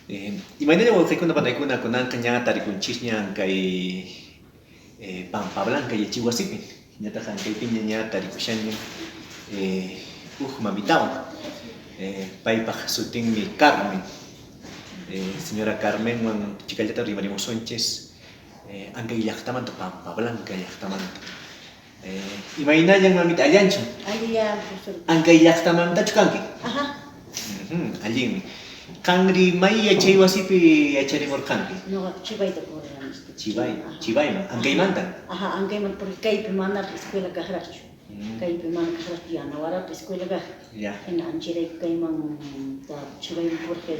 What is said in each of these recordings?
Imagínate que kuna panaykuna kunanqa ñata rikunchikña kay Pampa Blanca yachiwasipi ñataq hank'aypiña ñata rikushanña huk mamitawan paypaq sutinmi Carmen, señora Carmenwan chikallata rimarimusunchis Ankay llaqtamanta Pampa Blanca llaqtamanta imaynallan mamita allanchu Alliya, profesor. Ankay llaqtamantachu kanki Ajá. allinmi kanri may yachay wasipi yacharimurqanki No, Chivayta programa. Chivayman Ankaymantan Ajá, ankayman porque kaypi mana escuela kajrachu. Kaypi mana kajrachu yana warapi escuela kaj. ya En anchiray kayman ta Chivayman porque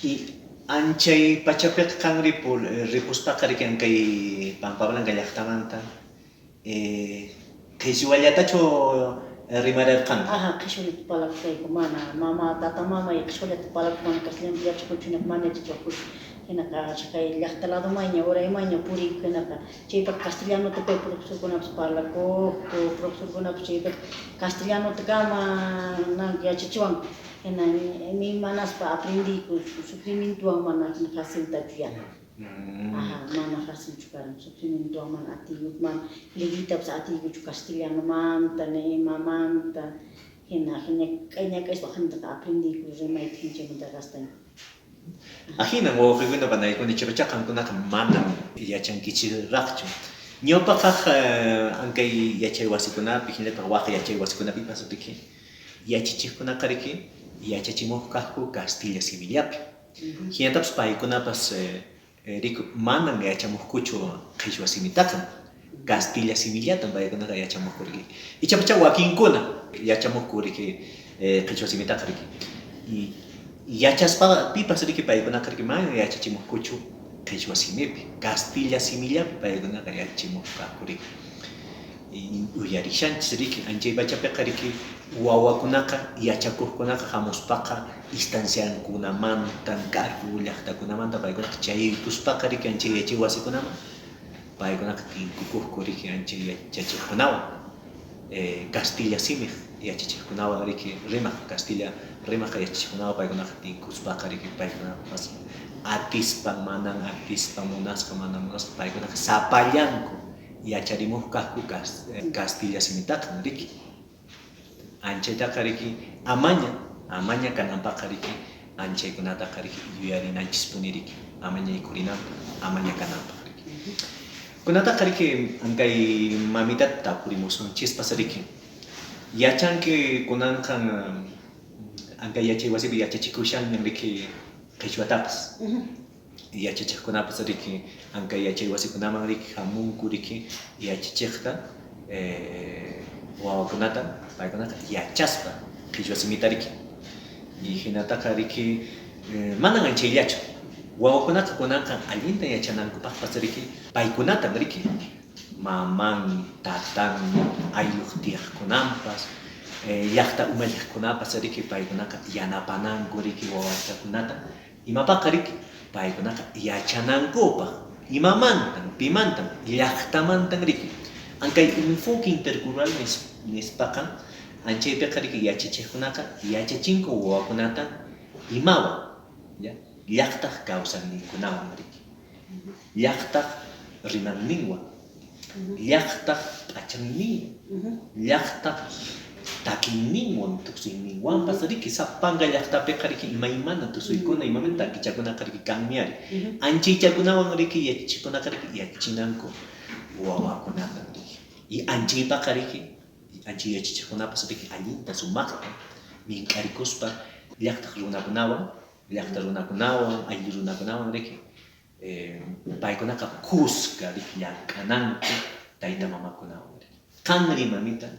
y anchay pachapiqa kanri ripuspaqa riki Ankay Pampa Blanca llaqtamanta qhichwallatachu rimararqanki ajá, qhichwallata palakayku mana mama tata mama y qhichwallata palakku mana castellano yachakuchunak mana yachachakush hinaka kay llaqta lado mayña uraymayña puriyku hinaka chaypa castellanota kay profesorkunapas parlakuq profesorkunapas chaypa castellanota kama yachachiwanku hina mi manaspa aprendiyku sufrimientowan mana faciltachu yana. Ajá, mana fácil chukaran sufrimiento mana atiyuk man liguitapas atiyuchu castellano manta imamanta hina kayña kaypa qantaqa aprendiyku rimayta hinchaymanta gastaña. Ahinan wawqiykuna panaykuna chaypacha qankunaqa manam yachankichiraqchu ñawpaqaq Ankay yachay wasikunapi hinataq waq yachay wasikunapipas sutiki yachachiqkunaqa riki yachachimuq kaqku Castilla Simillapi hinatapas paykunapas riku manam yachamuqkuchu qhichwa simitaqa Castilla Simillatan paykunaqa yachamuqku riki ichapacha wakinkuna yachamuqku riki qhichwa simitaqa riki yachaspa pipas riki paykunaqa riki mana yachachimuqkuchu qhichwa simipi Castilla Simillapi paykunaqa yachachimuq kaqku riki uyarishanchis riki anchay pachapiqa riki wawakunaqa yachakuqkunaqa hamuspaqa instanciakunamanta cargo llaqtakunamanta paykunaqa chaykuspaqa riki anchay yachay wasikunaman paykunaqa tinkukuqku riki anchay yachachiqkunawan Castilla Simij yachachiqkunawan riki rimaq Castilla rimaq yachachiqkunawan paykunaqa tinkuspaqa riki paykunapas atispan manan atispan munasqa manan munasqa paykunaqa sapallanku yacharimuq kaqku Castilla Simitaqa riki anchaytaqa riki amaña kananpaqa riki anchaykunataqa riki yuyarinanchispuni riki amaña yaykurinanpaq amaña kananpaq riki kunataqa riki Ankay mamitata tapurimusunchispas riki yachanki kunanqa Ankay yachay wasipi yachachikushanña riki qhichwatapas yachachiqkunapas riki Ankay yachay wasikunaman riki hamunku riki yachachiqta wawakunata paykunaqa yachaspa qhichwa simita riki y hinataqa riki manan anchayllachu wawakunaqa kunanqa allinta yachanankupaqpas riki paykunatan riki maman tatan aylluq tiyaqkunanpas llaqta umalliqkunapas riki paykunaqa yanapananku riki wawaytakunata imapaqa riki paykunaqa yachanankupaq imamantan pimantan llaqtamantan riki Ankay enfoque intercultural nispaqa anchaypiqa riki yachachiqkunaqa yachachinku wawakunata imawan ya llaqtaq kawsayninkunawan riki llaqtaq rinanninwan llaqtaq p'achanninwan llaqtaq takinninwan tuksuyninwanpas riki sapanka llaqtapiqa riki imaymana tusuykuna imamanta takichakunaqa riki kanmiyari anchaychakunawan riki yachachiqkunaqa riki yachinanku wawakunata riki y anchaypaqa riki anchay yachachiqkunapas riki allinta sumaqta mink'arikuspa llaqtaq runakunawan ayllu runakunawan riki paykunaqa kusqa riki llamk'ananku tayta mamakunawan riki kanri mamita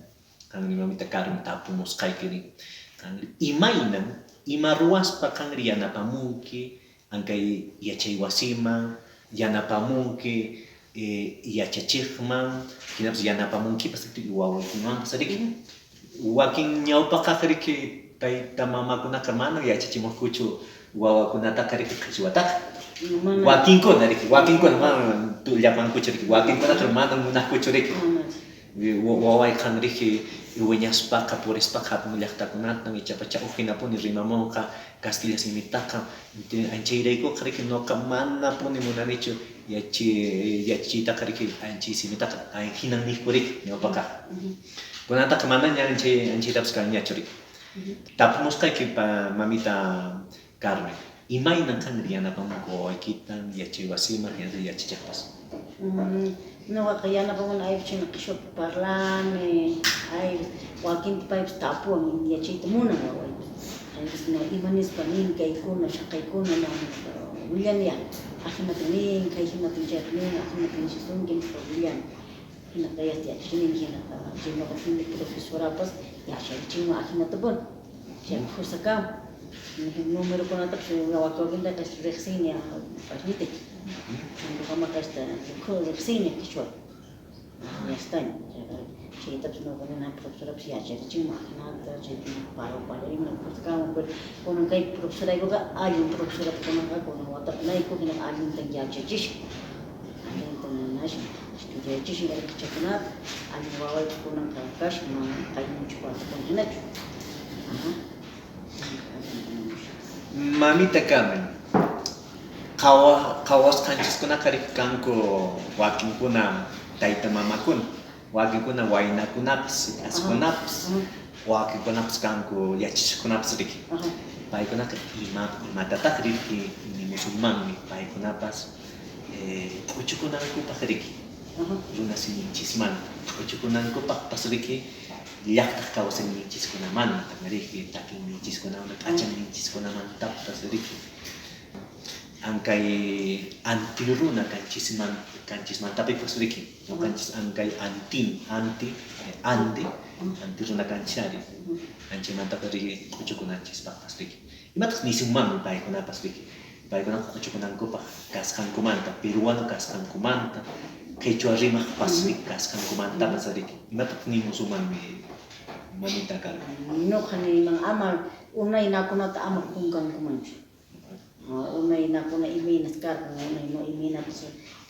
Carmen tapumusqayki riki kanri imaynan ima ruwaspa kanri yanapamunki Ankay yachay wasiman yanapamunki yachachiqman hinapas yanapamunkipas wawaykunamanpas riki wakin ñawpaqaq riki tayta mamakunaqa mana yachachimuqkuchu wawakunataqa riki qhichwataqa wakinkuna riki wakinkuna mana llapankuchu riki wakinkunaqa mana munaqkuchu riki waway kanriki iwañaspaka purispaka hapun llaqtakunata ichapacha ujinapuni rimamunqa Castilla simitaka anchayrayku qariki noqa mana puni munanichu yachiyta qariki anchi simitaka hinan niqpurik ñawpaqa kunataqa manaña anchaytapas kanñachu rik tapumusqaykipa mamita Carmen imaynan kanri yanapamunqa wawaykitan yachay wasiman yachachiqpas Nuqa yanapamun aypachina qhishwapi parlani wakinta paypis tapuwan yachayta munan wawaypis aypis imanispa nin kaykuna shaqaykuna willaniya ajinata nin kay hinata chayqa nin ajinata nishisunki nispa willani hinaqa yachachinin hinaqa chay nuqa fini profesorapas yachaychinman ajinatapuni chayqa fursakawan númerokunatapas wakiwakintaqa riqsini pashnitik Kamakaista riqsini qhishwa yastaña chaytapas nuqa nina profesorapas yacharichingman ajinata chayta parlariman fursakawan pero kunan kay profesoraykuqa allin profesora kunanqa kunan watapunayku hinaqa allintan yachachishka allintan nashin estudiachishka chaykunata allin wawayta kunanqa kashka mana qayninchik watakuna hinachu Mamita Carmen qhawasqanchiskunaqa kanku wakinkuna tayta mamakuna wakinkuna waynakunapas askunapas wakinkunapas kanku yachachikunapas riki paykunaqa imatataq riki musulmanmi paykunapas uchukunankupaq riki runa siminchismanta uchukunankupaqpas riki llaqtaq kawsayninchiskunamanta riki takinninchiskunaman q'achanninchiskunamantapas riki ankay antiruna kanchismantapipas riki ñuqanchis ankay antiruna kanchari anchaymantapas riki uchukunanchispapas riki imataq nisinmanmi paykunapas riki paykunaqa uchukunankupaq kasqankumanta peruano kasqankumanta quechua rimaqpas riki kasqankumantapas riki imataq nimusumanmi mamita Carmen Nuqa niman ama unaynakunata ama qunqankumanchu unaynakuna imaynas karqan unayno imaynapas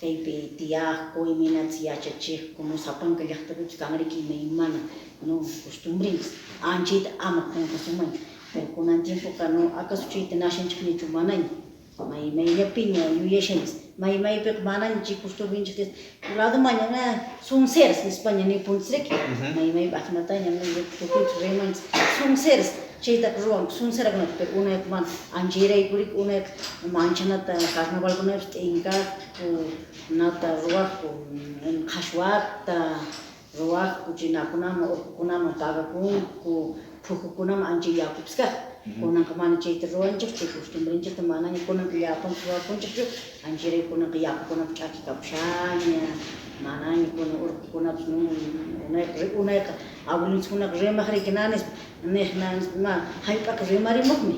kaypi tiyaqku imaynatas yachachiqku sapanka llaqtapipis kanriki imaymana costumbrinchis anchayta ama qunqasumanchu pero kunan tiempoqa acaso chayta nashanchiknichu manaña maymayllapiña yuyashanis maymaypiqa manaña chay costumbrinchik lado mañana sunceras España nipunchis riki maymaypi ajinataña tukuypis rimanchis sunceras chaytaqa ruwanku suncerakunata pero unayqa mana anchayrayku riki unayqa manchanata carnavalkunapis t'inqaqku nata ruwaqku qhashwata ruwaqku chaynakunaman urqukunaman pagakunku phukukunaman anchay yakupis kaq kunanqa mana chayta ruwanchik chay costumbrinchikta manaña kunanqa llapanpis ruwakunchikchu anchayraykunaqa yakukunapi ch'aki kapushaña manaña kunan urqukunapas unayqa abuelinchikkunaqa rimaq riki nanispa niqnanispa hallp'aqa rimarimuqmi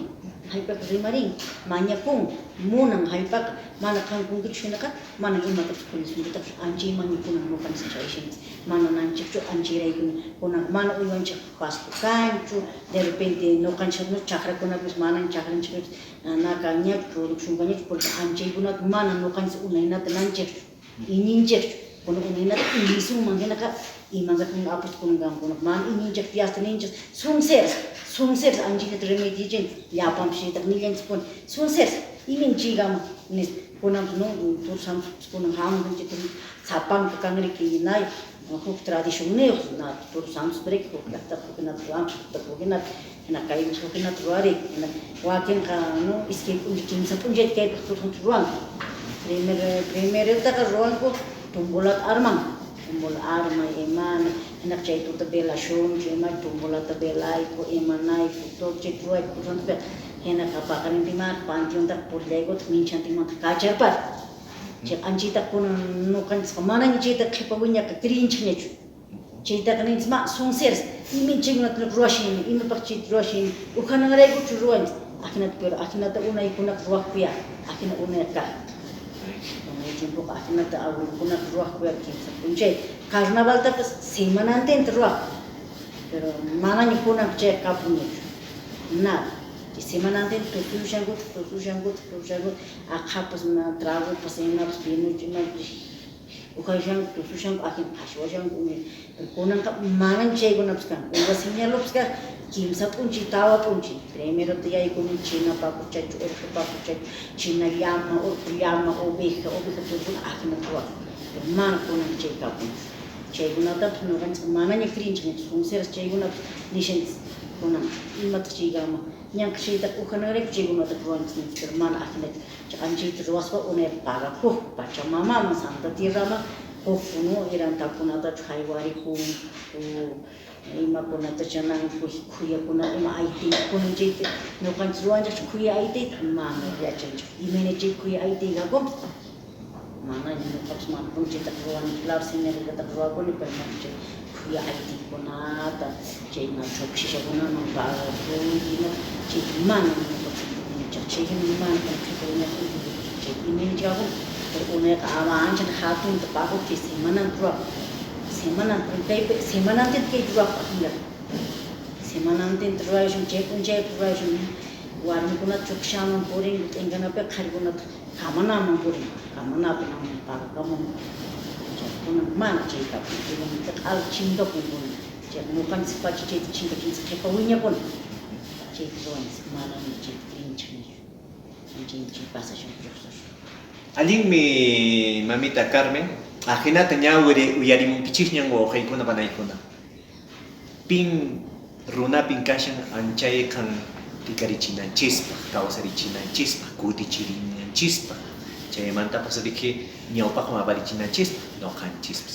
hallp'aqa rimarin mañakun munan hallp'aqa mana qankunkichu hinaqa mana imatapas purisunkitatapis anchaymanmi kunan ñuqanchis chayshanchis mana nanchikchu anchayraykuna kunan mana uywanchik pasto kanchu de repente ñuqanchik chaqrakunapis mana chaqranchikpis nakañachu productionkañachu porque anchaykunata mana ñuqanchis unaynata nanchikchu iñinchikchu kunan unaynata iñisunman hinaqa imanqatin apuskunankankuna mana iñinchik tiyastaninchik sunceras anchaynata remediachinchik llapanpis chaytaqa nillanchispuni sunceras iminchiykaman nispa kunanpis turusamuspis kunan hamunchik sapanka kanriki nay huk tradición niyuq turusamuspa riki huk llaqtaqa hukinata ruwanchik hukinata hina kaypis hukinata ruwariki hina wakinqa iskay p'unchaw kimsa p'unchayta kaypik turusunchik ruwanku primerutaqa ruwanku tumbolata armanku tumbol arma imana hinaqa chay tuta velashunchu ima tumbolata velayku imanayku todo chay ruwayku turusunchik hinaqa paqarintimanta panteontaqa purillaykutaq minchantinmanta kacharpari chay anchaytaqa kunan ñuqanchikqa manaña chayta qhipa wiñaqa krinchikñachu chaytaqa ninchik ma sunceras iminchaykunata ruwashini imapaq chayta ruwashini uhananraykuchu ruwanchik ajinata pero ajinata unaykunaqa ruwaqpiya ajina unayqa unay tiempoqa ajinata abuelkunaqa ruwaqpiya kimsa p'unchay carnavaltapas semanantenta ruwaqku pero manaña kunanqa chay kapunñachu nada semanantenta tutushankuta aqhapas tragopas imapas vinuchu imapas ukhayshan tusushan akin ashwashan kunan ka manan chaykunapas kan uva señalopis ka kimsa punchi tawa punchi primero tiyaykunin china papuchachu urqu papuchachu china llama urqu llama oveja tuykuna akinman ruwaq mana kunan chaykapun chaykunatapas ñuqanchik manaña krinchik sinceras chaykunapas nishanchik kunan imataq chaykama ñanqa chayta ujanarayku chaykunata ruwanchik ninchik pero mana akinata chayta ruwaspa unayta pagakuq Pachamamaman Santa Tierraman hukkuno irantakunatachu haywarikun imakunata chanan khuyakuna ima aytiykunan chayta ñuqanchik ruwanchikchu khuya aytiyta mana yachanchik imayna chay khuya aytiykakupas mana ñuqapas mana punchayta ruwani claro señalikata ruwakuni pero mana chay khuya aytiykunata chayna chukshishakkunaman pagakun ima chayta mana ñuqapas chaymi mana chay imaychikakun pero unayqa ama anchata hatunta pagukki semananta ruwaq semanantita kay ruwaqqa hinata semanantita rurashun chay punchayta rurashun warmikunata chukishaman purin t'inganapiqa qharikunata kamanaman purin kamanapinaman pagakamun chaykunan mana chaykapun chaykunata q'ala chinkapun kunan chay ñuqanchik pacha chayta chinkachinsaq qhipa wiñakuna chayta ruwanchik manami chayta krinchik chay pasashun riqsashun. Allin mi mamita Carmen, ajinata ña uyarimunkichik ñan wawqiykuna panaykuna. Pin runapin kashan anchaykan tikarichinanchispaq, kawsarichinanchispaq, kutichiriñanchispaq. Chaymantapas riki ñawpaqman aparichinanchispaq, ñuqanchispas.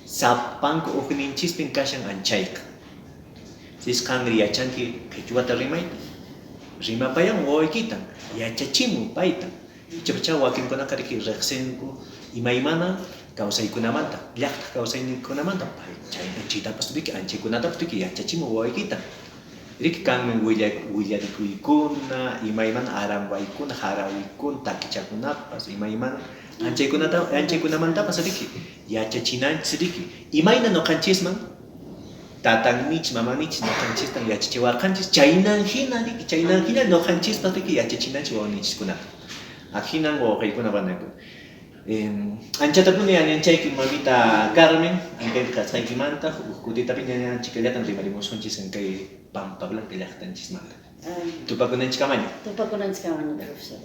Sapanku hukninchispin kashan anchaykan. Sisqanri yachanki qhichwata rimayta. Rimapayan wawaykitan, yachachimun paytan. Chapacha wakinkunaqa riki riqsinku imaymana kawsaykunamanta, llaqta kawsaykunamanta chayna chaytapas riki anchaykunatapas riki yachachimun wawaykita. Riki kanmi willarikuykuna, imaymana aranwaykuna, harawiykuna, takichakunapas, imaymana anchaykunamantapas riki yachachinanchis riki imayna ñuqanchisman tatanmich, mamamich ñuqanchistan yachachiwarqanchis chaynan hina riki chaynan hina ñuqanchispas riki yachachinanchis wawninchiskunata. Ajinan wawqiykuna panaykuna. Anchatapuni ñanchayki mamita Carmen, ankaypi kasqaykimanta huk kutitapi ñanchikallatan rimarimusunchis kay Pampa Blanca llaqtanchismanta. Tupakunanchikamaña. Tupakunanchikamaña, profesor.